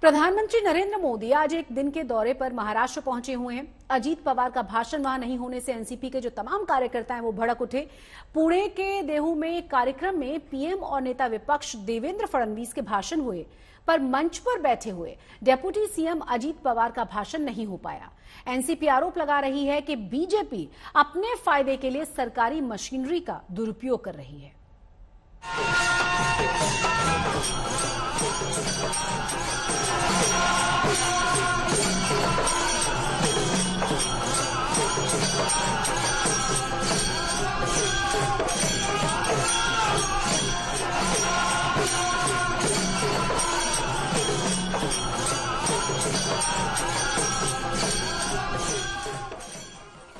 प्रधानमंत्री नरेंद्र मोदी आज एक दिन के दौरे पर महाराष्ट्र पहुंचे हुए हैं। अजीत पवार का भाषण वहां नहीं होने से एनसीपी के जो तमाम कार्यकर्ता हैं वो भड़क उठे। पुणे के देहू में एक कार्यक्रम में पीएम और नेता विपक्ष देवेंद्र फडणवीस के भाषण हुए, पर मंच पर बैठे हुए डेप्यूटी सीएम अजीत पवार का भाषण नहीं हो पाया। एनसीपी आरोप लगा रही है कि बीजेपी अपने फायदे के लिए सरकारी मशीनरी का दुरुपयोग कर रही है।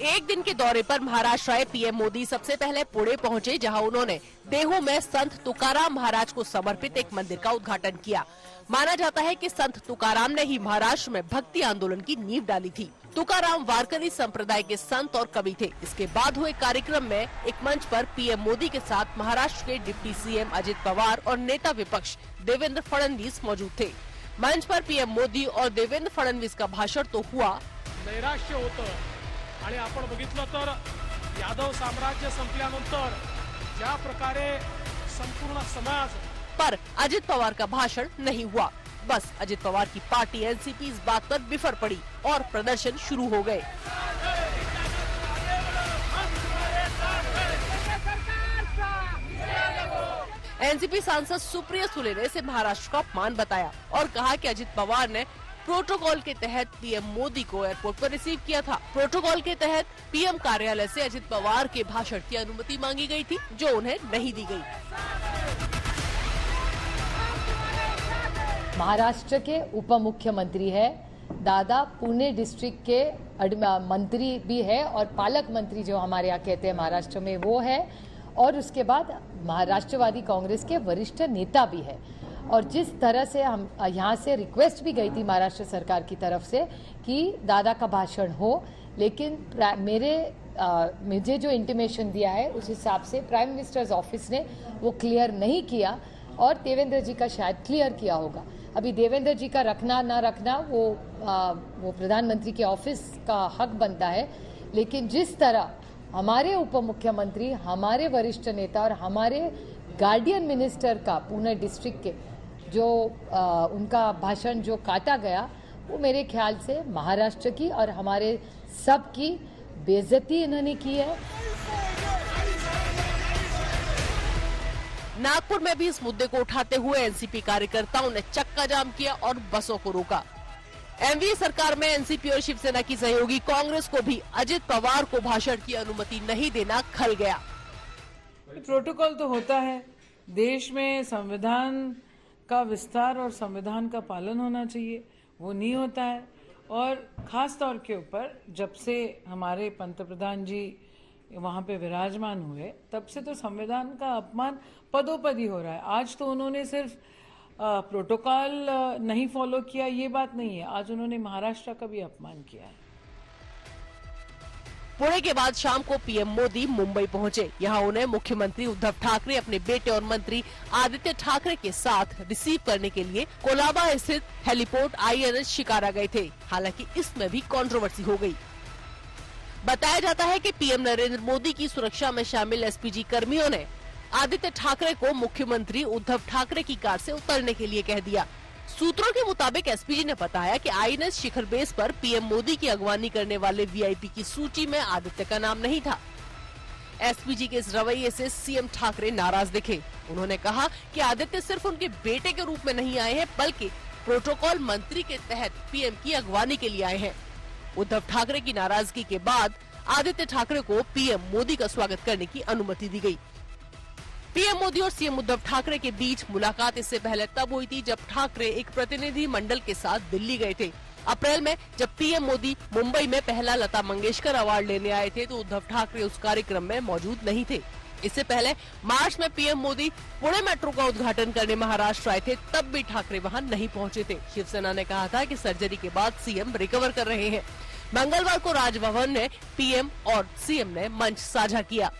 एक दिन के दौरे पर महाराष्ट्र आए पीएम मोदी सबसे पहले पुणे पहुंचे, जहां उन्होंने देहू में संत तुकाराम महाराज को समर्पित एक मंदिर का उद्घाटन किया। माना जाता है कि संत तुकाराम ने ही महाराष्ट्र में भक्ति आंदोलन की नींव डाली थी। तुकाराम वारकरी संप्रदाय के संत और कवि थे। इसके बाद हुए कार्यक्रम में एक मंच पर पीएम मोदी के साथ महाराष्ट्र के डिप्टी सीएम अजित पवार और नेता विपक्ष देवेंद्र फडणवीस मौजूद थे। मंच पर पीएम मोदी और देवेंद्र फडणवीस का भाषण तो हुआ, नैराश्य होतं आणि आपण बघितलं तर यादव साम्राज्य संपल्यानंतर ज्या प्रकारे संपूर्ण समाज, पर अजित पवार का भाषण नहीं हुआ। बस अजित पवार की पार्टी एनसीपी इस बात पर बिफर पड़ी और प्रदर्शन शुरू हो गए। एनसीपी सांसद सुप्रिया सुले ने इसे महाराष्ट्र का अपमान बताया और कहा कि अजित पवार ने प्रोटोकॉल के तहत पीएम मोदी को एयरपोर्ट पर रिसीव किया था। प्रोटोकॉल के तहत पीएम कार्यालय से अजित पवार के भाषण की अनुमति मांगी गई थी, जो उन्हें नहीं दी गई। महाराष्ट्र के उप मुख्यमंत्री है, दादा पुणे डिस्ट्रिक्ट के मंत्री भी है और पालक मंत्री जो हमारे यहाँ कहते हैं महाराष्ट्र में वो है, और उसके बाद राष्ट्रवादी कांग्रेस के वरिष्ठ नेता भी है। और जिस तरह से हम यहाँ से रिक्वेस्ट भी गई थी महाराष्ट्र सरकार की तरफ से कि दादा का भाषण हो, लेकिन मुझे जो इंटीमेशन दिया है उस हिसाब से प्राइम मिनिस्टर्स ऑफिस ने वो क्लियर नहीं किया और देवेंद्र जी का शायद क्लियर किया होगा। अभी देवेंद्र जी का रखना ना रखना वो प्रधानमंत्री के ऑफिस का हक बनता है, लेकिन जिस तरह हमारे उप मुख्यमंत्री, हमारे वरिष्ठ नेता और हमारे गार्डियन मिनिस्टर का पुणे डिस्ट्रिक्ट के जो उनका भाषण जो काटा गया, वो मेरे ख्याल से महाराष्ट्र की और हमारे सब की बेइज्जती इन्होंने की है। नागपुर में भी इस मुद्दे को उठाते हुए एनसीपी कार्यकर्ताओं ने चक्का जाम किया और बसों को रोका। एनडीए सरकार में एनसीपी और शिवसेना की सहयोगी कांग्रेस को भी अजित पवार को भाषण की अनुमति नहीं देना खल गया। प्रोटोकॉल तो होता है, देश में संविधान का विस्तार और संविधान का पालन होना चाहिए, वो नहीं होता है। और खास तौर के ऊपर जब से हमारे पंतप्रधान जी वहां पे विराजमान हुए, तब से तो संविधान का अपमान पदोपदी हो रहा है। आज तो उन्होंने सिर्फ प्रोटोकॉल नहीं फॉलो किया, ये बात नहीं है, आज उन्होंने महाराष्ट्र का भी अपमान किया है। पुणे के बाद शाम को पीएम मोदी मुंबई पहुंचे। यहां उन्हें मुख्यमंत्री उद्धव ठाकरे अपने बेटे और मंत्री आदित्य ठाकरे के साथ रिसीव करने के लिए कोलाबा स्थित हेलीपोर्ट आईएनएस शिकारा गए थे। हालांकि इसमें भी कंट्रोवर्सी हो गई। बताया जाता है कि पीएम नरेंद्र मोदी की सुरक्षा में शामिल एसपीजी कर्मियों ने आदित्य ठाकरे को मुख्यमंत्री उद्धव ठाकरे की कार से उतरने के लिए कह दिया। सूत्रों के मुताबिक एसपीजी ने बताया कि आईएनएस शिखर बेस पर पीएम मोदी की अगवानी करने वाले वीआईपी की सूची में आदित्य का नाम नहीं था। एसपीजी के इस रवैये से सीएम ठाकरे नाराज दिखे। उन्होंने कहा कि आदित्य सिर्फ उनके बेटे के रूप में नहीं आए हैं, बल्कि प्रोटोकॉल मंत्री के तहत पीएम की अगवानी के लिए आए हैं। उद्धव ठाकरे की नाराजगी के बाद आदित्य ठाकरे को पीएम मोदी का स्वागत करने की अनुमति दी गई। पीएम मोदी और सीएम उद्धव ठाकरे के बीच मुलाकात इससे पहले तब हुई थी जब ठाकरे एक प्रतिनिधि मंडल के साथ दिल्ली गए थे। अप्रैल में जब पीएम मोदी मुंबई में पहला लता मंगेशकर अवार्ड लेने आए थे, तो उद्धव ठाकरे उस कार्यक्रम में मौजूद नहीं थे। इससे पहले मार्च में पीएम मोदी पुणे मेट्रो का उद्घाटन करने महाराष्ट्र आए थे, तब भी ठाकरे वहां नहीं पहुंचे थे। शिवसेना ने कहा था कि सर्जरी के बाद सीएम रिकवर कर रहे हैं। मंगलवार को राजभवन में पीएम और सीएम ने मंच साझा किया।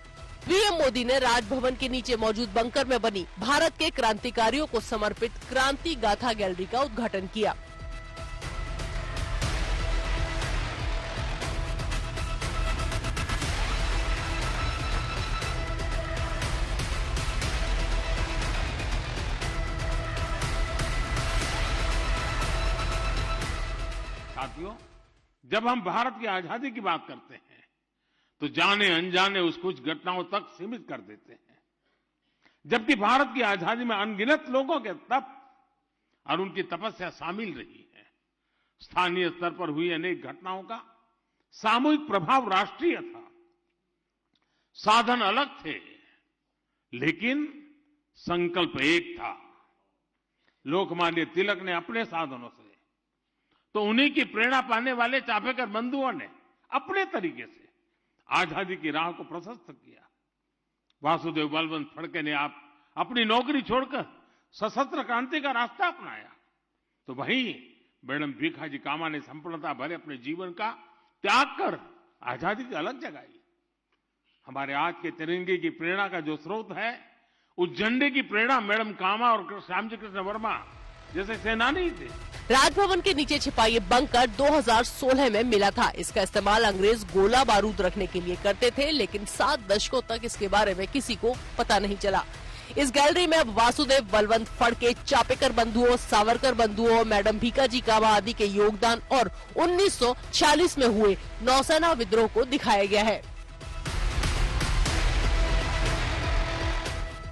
पीएम मोदी ने राजभवन के नीचे मौजूद बंकर में बनी भारत के क्रांतिकारियों को समर्पित क्रांति गाथा गैलरी का उद्घाटन किया। साथियों, जब हम भारत की आजादी की बात करते हैं तो जाने अनजाने उस कुछ घटनाओं तक सीमित कर देते हैं, जबकि भारत की आजादी में अनगिनत लोगों के तप और उनकी तपस्या शामिल रही है। स्थानीय स्तर पर हुई अनेक घटनाओं का सामूहिक प्रभाव राष्ट्रीय था। साधन अलग थे, लेकिन संकल्प एक था। लोकमान्य तिलक ने अपने साधनों से, तो उन्हीं की प्रेरणा पाने वाले चापेकर बंधुओं ने अपने तरीके से आजादी की राह को प्रशस्त किया। वासुदेव बलवंत फड़के ने अपनी नौकरी छोड़कर सशस्त्र क्रांति का रास्ता अपनाया, तो वहीं मैडम भीखाजी कामा ने संपूर्णता भरे अपने जीवन का त्याग कर आजादी की अलग जगाई। हमारे आज के तिरंगे की प्रेरणा का जो स्रोत है, उस झंडे की प्रेरणा मैडम कामा और श्यामजी कृष्ण वर्मा जैसे सेनानी थे। राजभवन के नीचे छिपा ये बंकर 2016 में मिला था। इसका इस्तेमाल अंग्रेज गोला बारूद रखने के लिए करते थे, लेकिन 7 दशकों तक इसके बारे में किसी को पता नहीं चला। इस गैलरी में अब वासुदेव बलवंत फड़के, चापेकर बंधुओं, सावरकर बंधुओं, मैडम भीखाजी कामा आदि के योगदान और 1946 में हुए नौसेना विद्रोह को दिखाया गया है।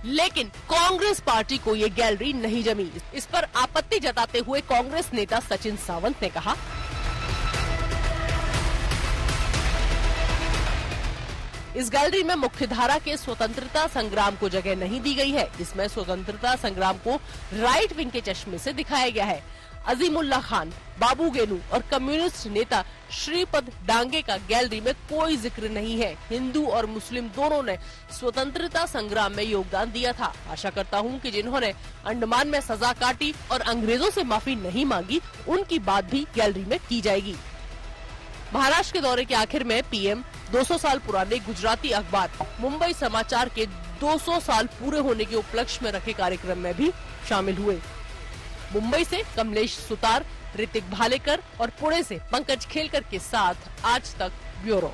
लेकिन कांग्रेस पार्टी को ये गैलरी नहीं जमी। इस पर आपत्ति जताते हुए कांग्रेस नेता सचिन सावंत ने कहा, इस गैलरी में मुख्यधारा के स्वतंत्रता संग्राम को जगह नहीं दी गई है। इसमें स्वतंत्रता संग्राम को राइट विंग के चश्मे से दिखाया गया है। अजीमुल्ला खान, बाबू गेनू और कम्युनिस्ट नेता श्रीपद डांगे का गैलरी में कोई जिक्र नहीं है। हिंदू और मुस्लिम दोनों ने स्वतंत्रता संग्राम में योगदान दिया था। आशा करता हूं कि जिन्होंने अंडमान में सजा काटी और अंग्रेजों से माफी नहीं मांगी, उनकी बात भी गैलरी में की जाएगी। महाराष्ट्र के दौरे के आखिर में पीएम 200 साल पुराने गुजराती अखबार मुंबई समाचार के 200 साल पूरे होने के उपलक्ष्य में रखे कार्यक्रम में भी शामिल हुए। मुंबई से कमलेश सुतार, ऋतिक भालेकर और पुणे से पंकज खेलकर के साथ आज तक ब्यूरो।